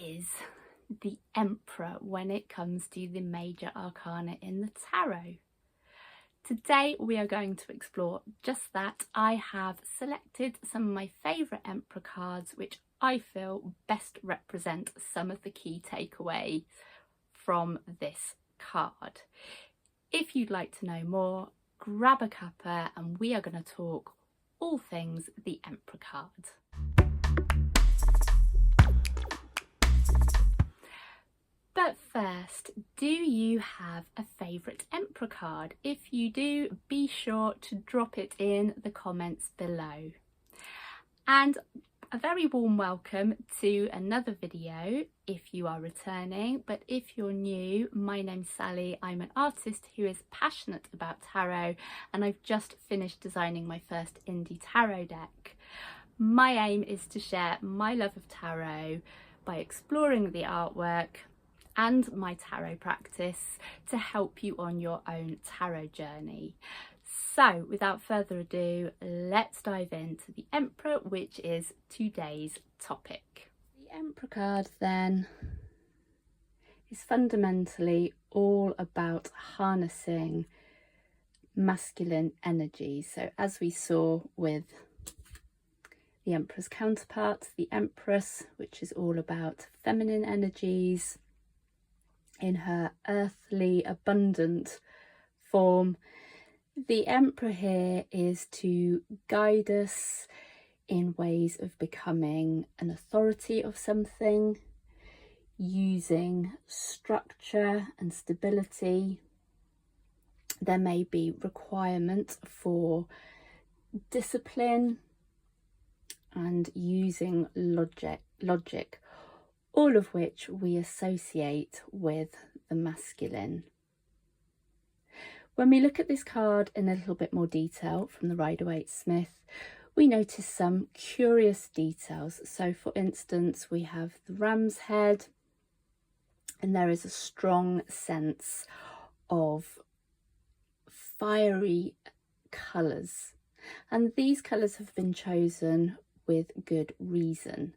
is the Emperor when it comes to the major arcana in the tarot. Today we are going to explore just that. I have selected some of my favourite Emperor cards which I feel best represent some of the key takeaways from this card. If you'd like to know more, grab a cuppa and we are going to talk all things the Emperor card. But first, do you have a favourite Emperor card? If you do, be sure to drop it in the comments below. And a very warm welcome to another video if you are returning, but if you're new, my name's Sally. I'm an artist who is passionate about tarot and I've just finished designing my first indie tarot deck. My aim is to share my love of tarot by exploring the artwork and my tarot practice to help you on your own tarot journey. So without further ado, let's dive into the Emperor, which is today's topic. The Emperor card then is fundamentally all about harnessing masculine energy. So as we saw with the Emperor's counterpart, the Empress, which is all about feminine energies in her earthly, abundant form, the Emperor here is to guide us in ways of becoming an authority of something, using structure and stability. There may be requirement for discipline and using logic, all of which we associate with the masculine. When we look at this card in a little bit more detail from the Rider-Waite-Smith, we notice some curious details. So for instance, we have the ram's head, and there is a strong sense of fiery colours. And these colours have been chosen with good reason.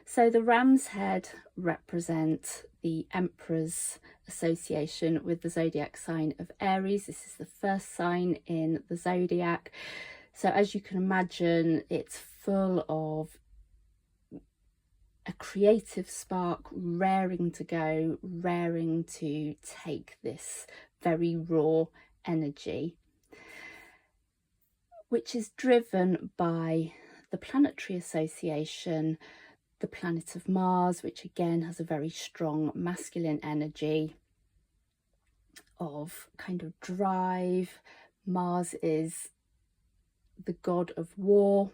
So the ram's head represents the Emperor's association with the zodiac sign of Aries. This is the first sign in the zodiac. So as you can imagine, it's full of a creative spark raring to go, raring to take this very raw energy, which is driven by the planetary association, the planet of Mars, which again has a very strong masculine energy of kind of drive. Mars is the god of war,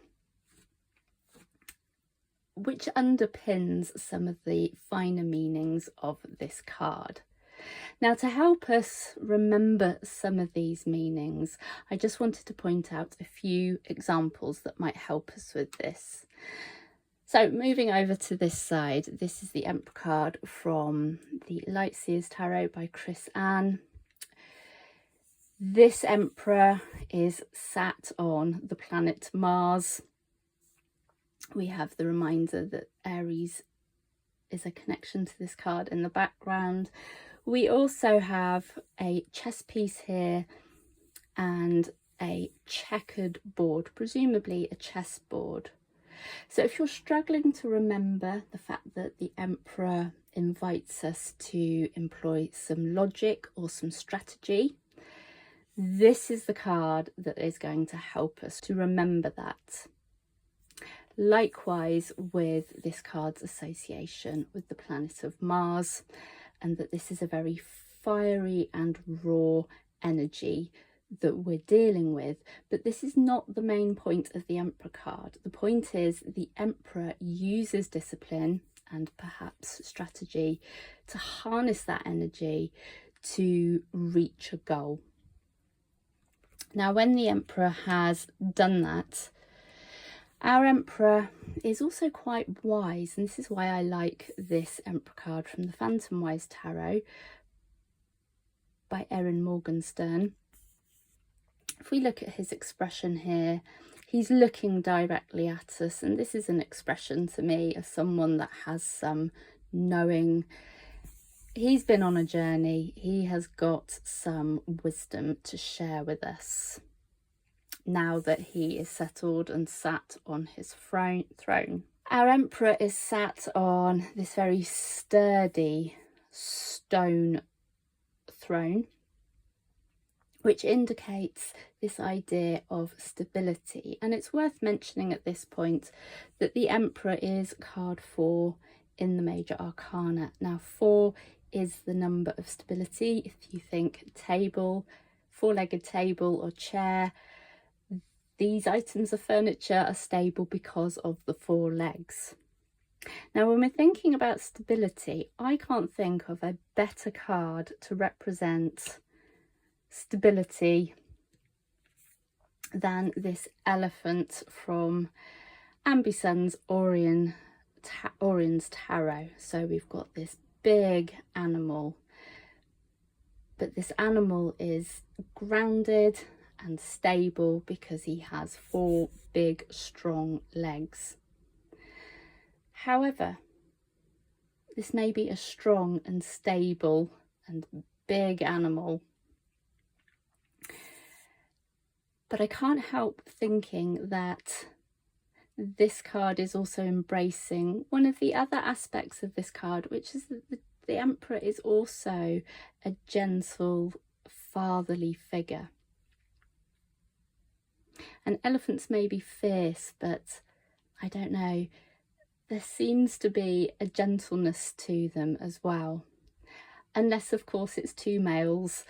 which underpins some of the finer meanings of this card. Now, to help us remember some of these meanings, I just wanted to point out a few examples that might help us with this. So moving over to this side, this is the Emperor card from the Lightseers Tarot by Chris Ann. This Emperor is sat on the planet Mars. We have the reminder that Aries is a connection to this card in the background. We also have a chess piece here and a checkered board, presumably a chessboard. So if you're struggling to remember the fact that the Emperor invites us to employ some logic or some strategy, this is the card that is going to help us to remember that. Likewise with this card's association with the planet of Mars, and that this is a very fiery and raw energy that we're dealing with. But this is not the main point of the Emperor card. The point is the Emperor uses discipline and perhaps strategy to harness that energy to reach a goal. Now, when the Emperor has done that, our Emperor is also quite wise, and this is why I like this Emperor card from the Phantom Wise Tarot by Erin Morgenstern. If we look at his expression here, he's looking directly at us, and this is an expression to me of someone that has some knowing he's been on a journey. He has got some wisdom to share with us now that he is settled and sat on his throne. Our emperor is sat on this very sturdy stone throne, which indicates this idea of stability. And it's worth mentioning at this point that the emperor is card 4 in the major arcana. Now 4 is the number of stability. If you think table, 4-legged table or chair, these items of furniture are stable because of the 4 legs. Now, when we're thinking about stability, I can't think of a better card to represent stability than this elephant from Ambison's Orion's Tarot. So we've got this big animal, but this animal is grounded and stable because he has 4 big strong legs. However, this may be a strong and stable and big animal, but I can't help thinking that this card is also embracing one of the other aspects of this card, which is that the emperor is also a gentle, fatherly figure. And elephants may be fierce, but I don't know, there seems to be a gentleness to them as well. Unless, of course, it's 2 males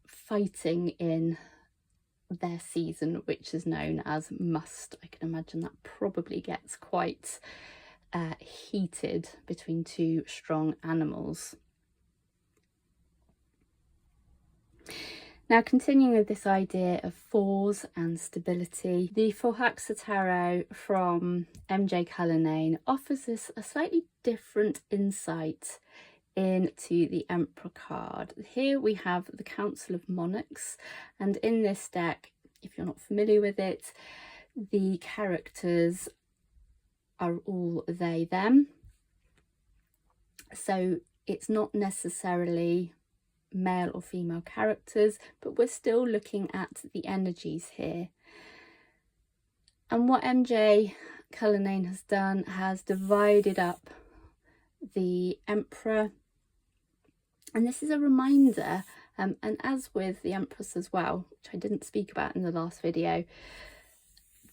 fighting in their season, which is known as must. I can imagine that probably gets quite heated between 2 strong animals. Now, continuing with this idea of 4s and stability, the Forhaxa Tarot from MJ Cullinane offers us a slightly different insight into the Emperor card. Here we have the Council of Monarchs, and in this deck, if you're not familiar with it, the characters are all they, them. So it's not necessarily male or female characters, but we're still looking at the energies here. And what MJ Cullinane has done has divided up the Emperor, and this is a reminder, and as with the Empress as well, which I didn't speak about in the last video,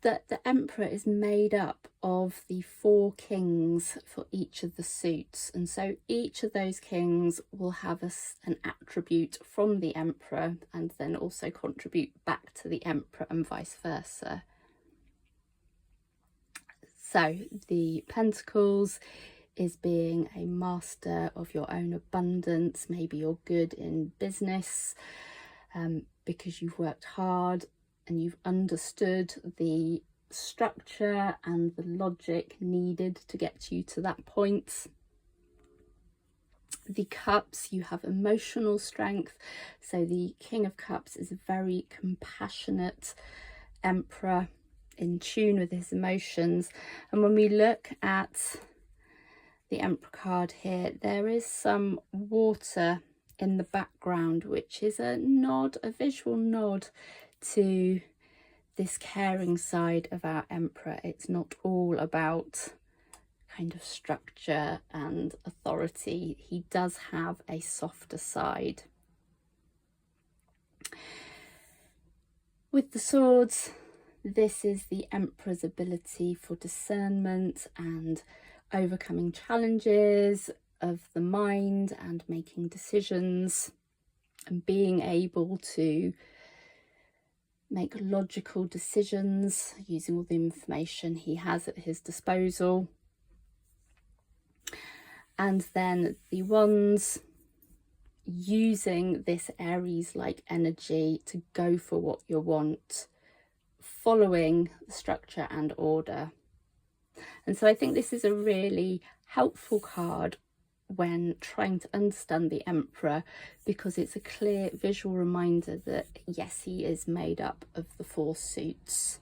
that the Emperor is made up of the 4 kings for each of the suits, and so each of those kings will have an attribute from the Emperor and then also contribute back to the Emperor and vice versa. So the Pentacles is being a master of your own abundance. Maybe you're good in business because you've worked hard and you've understood the structure and the logic needed to get you to that point. The Cups, you have emotional strength. So the King of Cups is a very compassionate emperor in tune with his emotions. And when we look at the Emperor card here, there is some water in the background, which is a nod, a visual nod to this caring side of our Emperor. It's not all about kind of structure and authority. He does have a softer side. With the Swords, this is the Emperor's ability for discernment and overcoming challenges of the mind and making decisions and being able to make logical decisions using all the information he has at his disposal. And then the Wands, using this Aries-like energy to go for what you want, following structure and order. And so I think this is a really helpful card when trying to understand the Emperor, because it's a clear visual reminder that yes, he is made up of the 4 suits.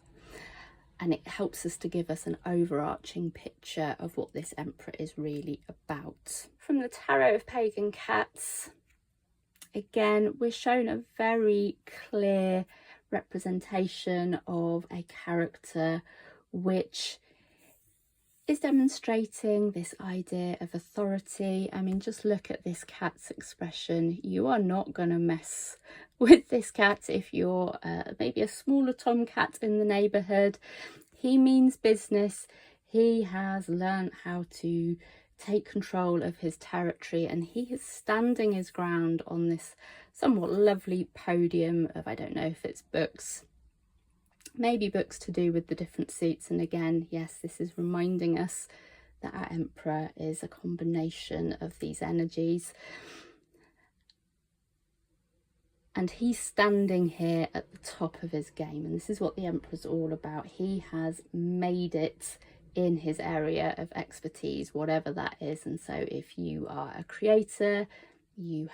and it helps us to give us an overarching picture of what this emperor is really about. From the Tarot of Pagan Cats, again, we're shown a very clear representation of a character which is demonstrating this idea of authority. I mean, just look at this cat's expression. You are not going to mess with this cat if you're maybe a smaller tomcat in the neighbourhood. He means business. He has learned how to take control of his territory, and he is standing his ground on this somewhat lovely podium of, I don't know if it's books, maybe books to do with the different suits. And again, yes, this is reminding us that our emperor is a combination of these energies. And he's standing here at the top of his game, and this is what the emperor's all about. He has made it in his area of expertise, whatever that is. And so if you are a creator, you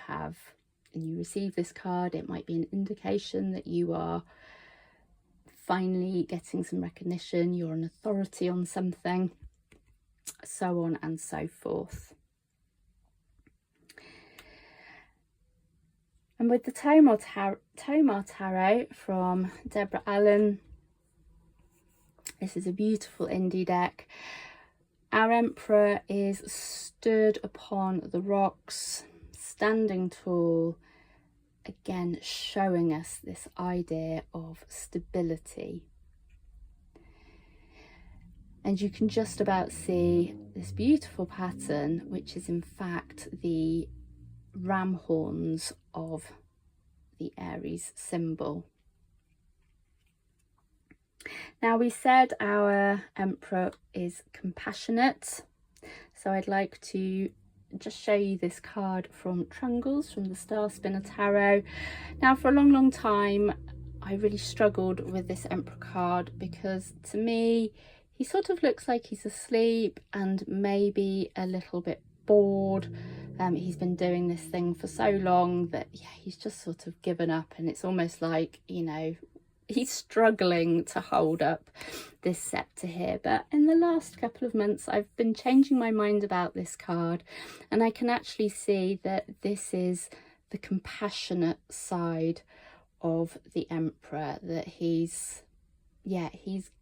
receive this card, it might be an indication that you are finally getting some recognition, you're an authority on something, so on and so forth. And with the Tomar Tarot from Deborah Allen, this is a beautiful indie deck. Our emperor is stood upon the rocks, standing tall, again showing us this idea of stability. And you can just about see this beautiful pattern, which is in fact the ram horns of the Aries symbol. Now, we said our emperor is compassionate, so I'd like to just show you this card from Trungles, from the Star Spinner Tarot. Now, for a long time I really struggled with this emperor card, because to me he sort of looks like he's asleep and maybe a little bit bored. He's been doing this thing for so long that he's just sort of given up, and it's almost like, you know, he's struggling to hold up this scepter here. But in the last couple of months I've been changing my mind about this card, and I can actually see that this is the compassionate side of the emperor, that he's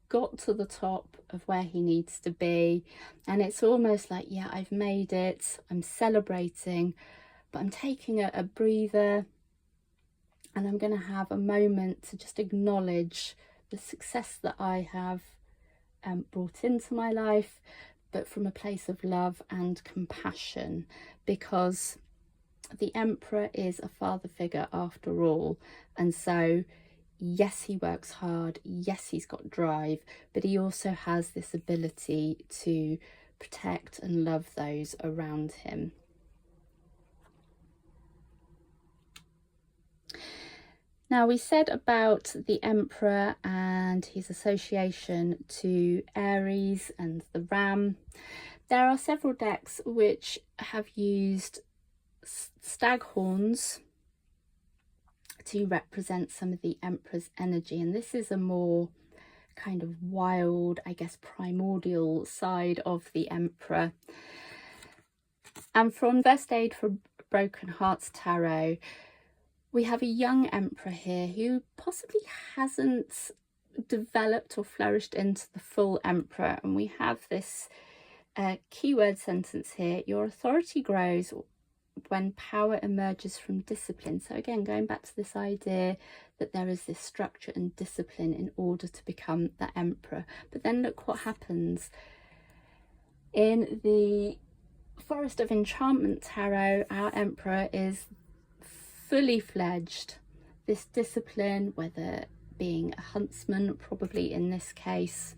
got to the top of where he needs to be, and it's almost like, yeah, I've made it, I'm celebrating, but I'm taking a breather, and I'm going to have a moment to just acknowledge the success that I have brought into my life, but from a place of love and compassion, because the emperor is a father figure after all. And so yes, he works hard, yes, he's got drive, but he also has this ability to protect and love those around him. Now, we said about the emperor and his association to Aries and the ram. There are several decks which have used stag horns to represent some of the emperor's energy, and this is a more kind of wild, I guess, primordial side of the emperor. And from First Aid for Broken Hearts Tarot, we have a young emperor here who possibly hasn't developed or flourished into the full emperor, and we have this keyword sentence here: your authority grows when power emerges from discipline. So again, going back to this idea that there is this structure and discipline in order to become the emperor. But then look what happens in the Forest of Enchantment Tarot. Our emperor is fully fledged. This discipline, whether being a huntsman, probably in this case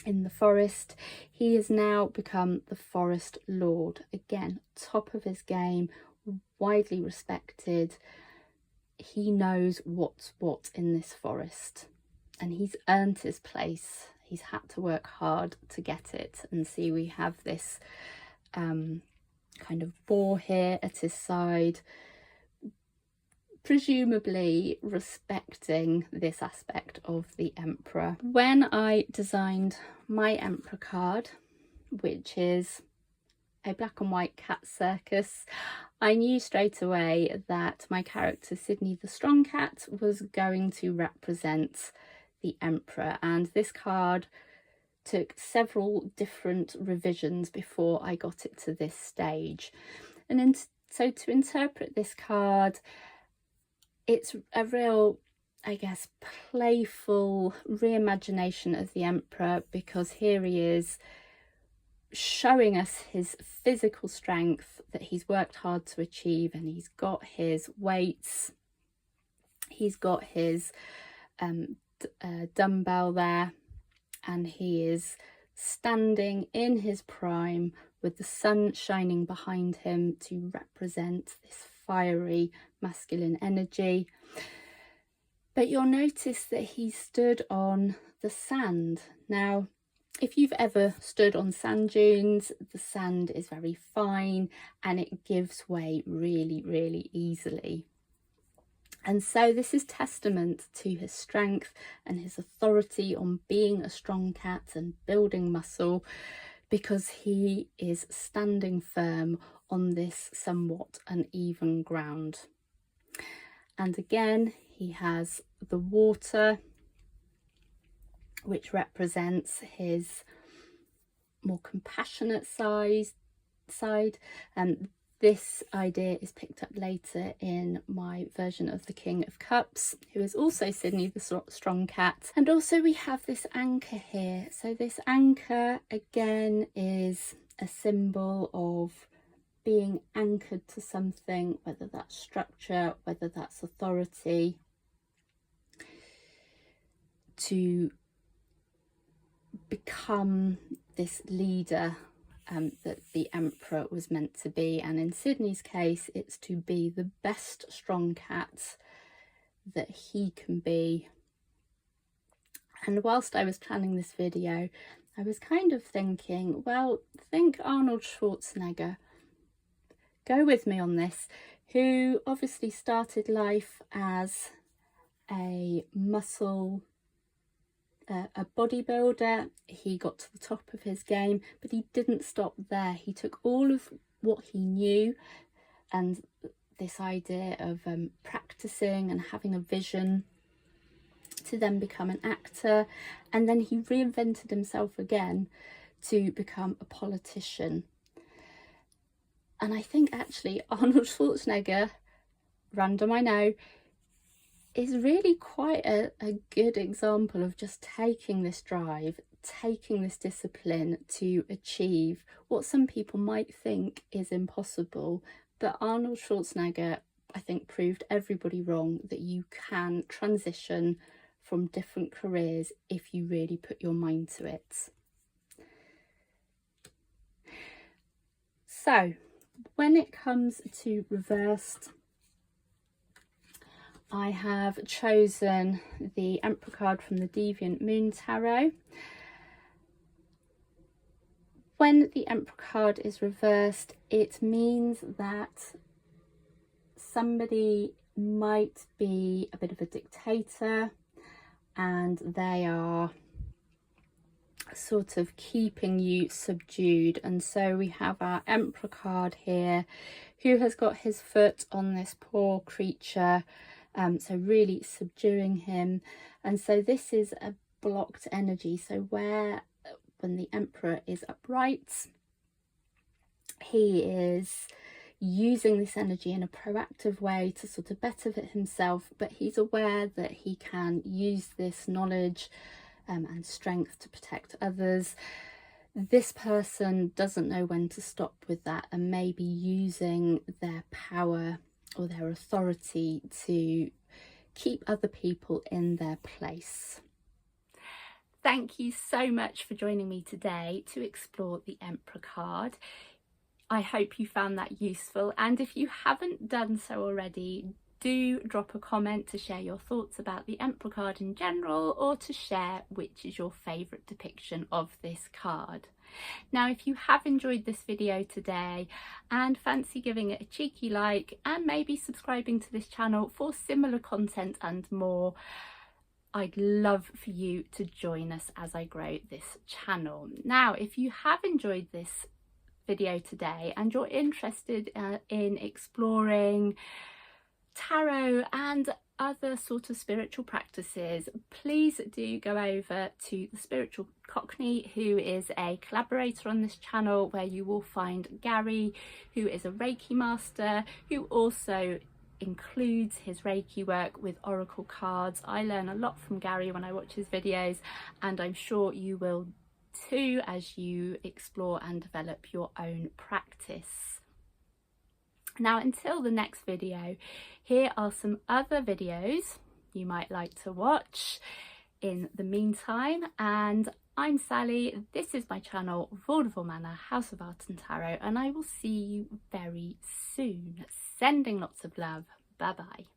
in the forest, he has now become the forest lord. Again, top of his game, widely respected. He knows what's what in this forest, and he's earned his place. He's had to work hard to get it. And see, we have this kind of boar here at his side, presumably respecting this aspect of the emperor. When I designed my emperor card, which is a black and white cat circus, I knew straight away that my character Sydney the Strong Cat was going to represent the emperor, and this card took several different revisions before I got it to this stage. And so to interpret this card, it's a real, I guess, playful reimagination of the emperor, because here he is showing us his physical strength that he's worked hard to achieve, and he's got his weights, he's got his dumbbell there, and he is standing in his prime with the sun shining behind him to represent this fiery masculine energy. But you'll notice that he stood on the sand. Now, if you've ever stood on sand dunes, the sand is very fine and it gives way really, really easily. And so this is testament to his strength and his authority on being a strong cat and building muscle, because he is standing firm on this somewhat uneven ground. And again, he has the water, which represents his more compassionate side. And this idea is picked up later in my version of the King of Cups, who is also Sydney the Strong Cat. And also we have this anchor here. So this anchor again is a symbol of being anchored to something, whether that's structure, whether that's authority, to become this leader that the emperor was meant to be. And in Sydney's case, it's to be the best strong cat that he can be. And whilst I was planning this video, I was kind of thinking, well, think Arnold Schwarzenegger. Go with me on this, who obviously started life as a bodybuilder. He got to the top of his game, but he didn't stop there. He took all of what he knew and this idea of practicing and having a vision to then become an actor, and then he reinvented himself again to become a politician. And I think actually Arnold Schwarzenegger, random I know, is really quite a good example of just taking this drive, taking this discipline to achieve what some people might think is impossible. But Arnold Schwarzenegger, I think, proved everybody wrong, that you can transition from different careers if you really put your mind to it. So when it comes to reversed, I have chosen the Emperor card from the Deviant Moon Tarot. When the Emperor card is reversed, it means that somebody might be a bit of a dictator and they are sort of keeping you subdued. And so we have our Emperor card here, who has got his foot on this poor creature, so really subduing him. And so this is a blocked energy. So when the Emperor is upright, he is using this energy in a proactive way to sort of better himself, but he's aware that he can use this knowledge and strength to protect others. This person doesn't know when to stop with that and may be using their power or their authority to keep other people in their place. Thank you so much for joining me today to explore the Emperor card. I hope you found that useful, and if you haven't done so already, do drop a comment to share your thoughts about the Emperor card in general, or to share which is your favourite depiction of this card. Now, if you have enjoyed this video today and fancy giving it a cheeky like and maybe subscribing to this channel for similar content and more, I'd love for you to join us as I grow this channel. Now, if you have enjoyed this video today and you're interested in exploring tarot and other sort of spiritual practices, please do go over to the Spiritual Cockney, who is a collaborator on this channel, where you will find Gary, who is a Reiki master, who also includes his Reiki work with oracle cards. I learn a lot from Gary when I watch his videos, and I'm sure you will too as you explore and develop your own practice. Now, until the next video, here are some other videos you might like to watch in the meantime. And I'm Sally, this is my channel, Vaudeville Manor, House of Art and Tarot, and I will see you very soon. Sending lots of love. Bye bye.